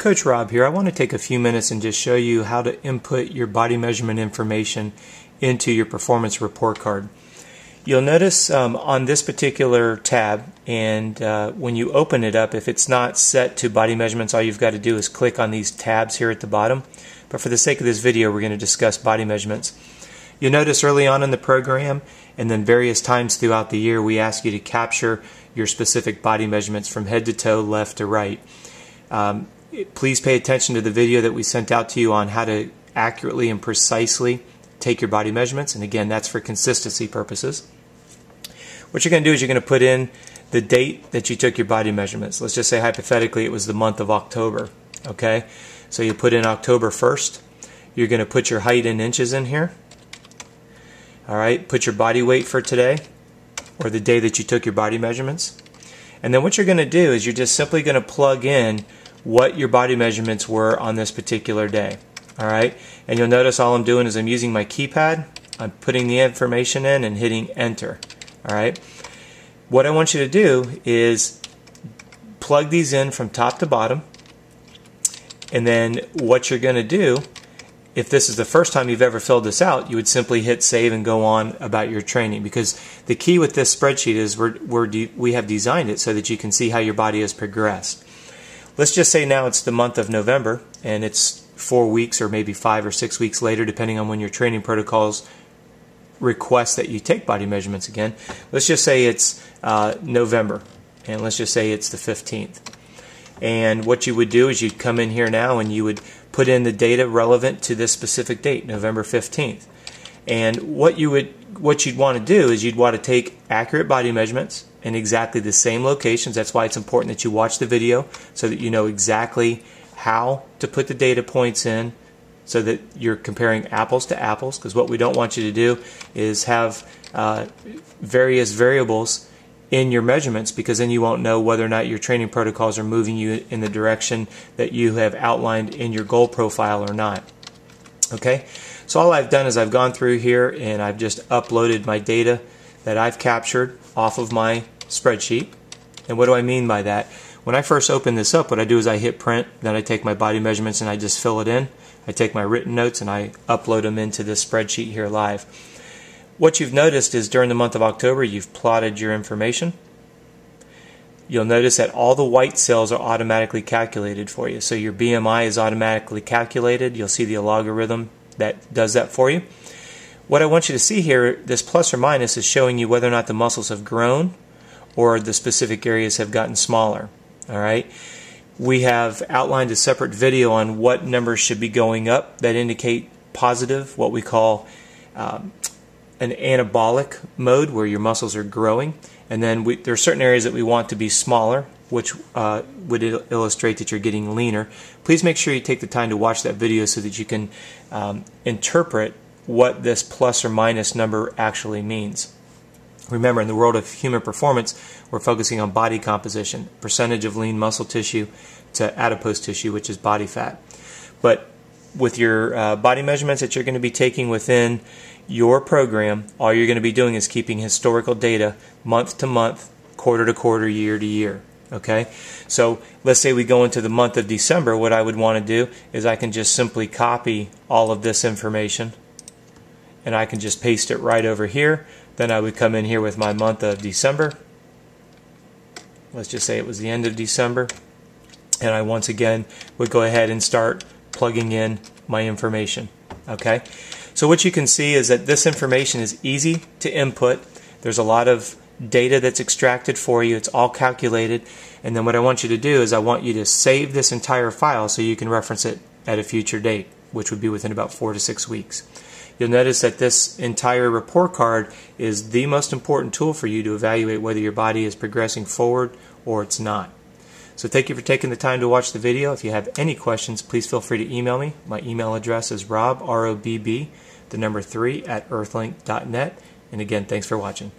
Coach Rob here. I want to take a few minutes and just show you how to input your body measurement information into your performance report card. You'll notice on this particular tab, and when you open it up, if it's not set to body measurements, all you've got to do is click on these tabs here at the bottom. But for the sake of this video, we're going to discuss body measurements. You'll notice early on in the program and then various times throughout the year, we ask you to capture your specific body measurements from head to toe, left to right. Please pay attention to the video that we sent out to you on how to accurately and precisely take your body measurements, and again, that's for consistency purposes. What you're going to do is you're going to put in the date that you took your body measurements. Let's just say hypothetically it was the month of October. Okay, so you put in October 1st. You're going to put your height in inches in here. Alright, put your body weight for today, or the day that you took your body measurements. And then what you're going to do is you're just simply going to plug in what your body measurements were on this particular day. Alright, and you'll notice all I'm doing is I'm using my keypad, I'm putting the information in and hitting enter. Alright, what I want you to do is plug these in from top to bottom, and then what you're going to do, if this is the first time you've ever filled this out, you would simply hit save and go on about your training, because the key with this spreadsheet is we have designed it so that you can see how your body has progressed. Let's just say now it's the month of November and it's 4 weeks or maybe 5 or 6 weeks later, depending on when your training protocols request that you take body measurements again. Let's just say it's November, and let's just say it's the 15th. And what you would do is you'd come in here now and you would put in the data relevant to this specific date, November 15th. And what you'd want to do is you'd want to take accurate body measurements in exactly the same locations. That's why it's important that you watch the video so that you know exactly how to put the data points in, so that you're comparing apples to apples, because what we don't want you to do is have various variables in your measurements, because then you won't know whether or not your training protocols are moving you in the direction that you have outlined in your goal profile or not. Okay, so all I've done is I've gone through here and I've just uploaded my data that I've captured off of my spreadsheet. And what do I mean by that? When I first open this up, what I do is I hit print, then I take my body measurements and I just fill it in. I take my written notes and I upload them into this spreadsheet here live. What you've noticed is during the month of October, you've plotted your information. You'll notice that all the white cells are automatically calculated for you. So your BMI is automatically calculated. You'll see the logarithm that does that for you. What I want you to see here, this plus or minus is showing you whether or not the muscles have grown or the specific areas have gotten smaller. Alright, we have outlined a separate video on what numbers should be going up that indicate positive, what we call an anabolic mode, where your muscles are growing. And then there are certain areas that we want to be smaller, which would illustrate that you're getting leaner. Please make sure you take the time to watch that video so that you can interpret what this plus or minus number actually means. Remember, in the world of human performance, we're focusing on body composition, percentage of lean muscle tissue to adipose tissue, which is body fat. But with your body measurements that you're going to be taking within your program, all you're going to be doing is keeping historical data month to month, quarter to quarter, year to year. Okay? So let's say we go into the month of December. What I would want to do is I can just simply copy all of this information and I can just paste it right over here. Then I would come in here with my month of December. Let's just say it was the end of December. And I once again would go ahead and start plugging in my information. Okay? So what you can see is that this information is easy to input. There's a lot of data that's extracted for you. It's all calculated. And then what I want you to do is I want you to save this entire file so you can reference it at a future date, which would be within about 4 to 6 weeks. You'll notice that this entire report card is the most important tool for you to evaluate whether your body is progressing forward or it's not. So thank you for taking the time to watch the video. If you have any questions, please feel free to email me. My email address is robb, R-O-B-B, the number 3, @earthlink.net. And again, thanks for watching.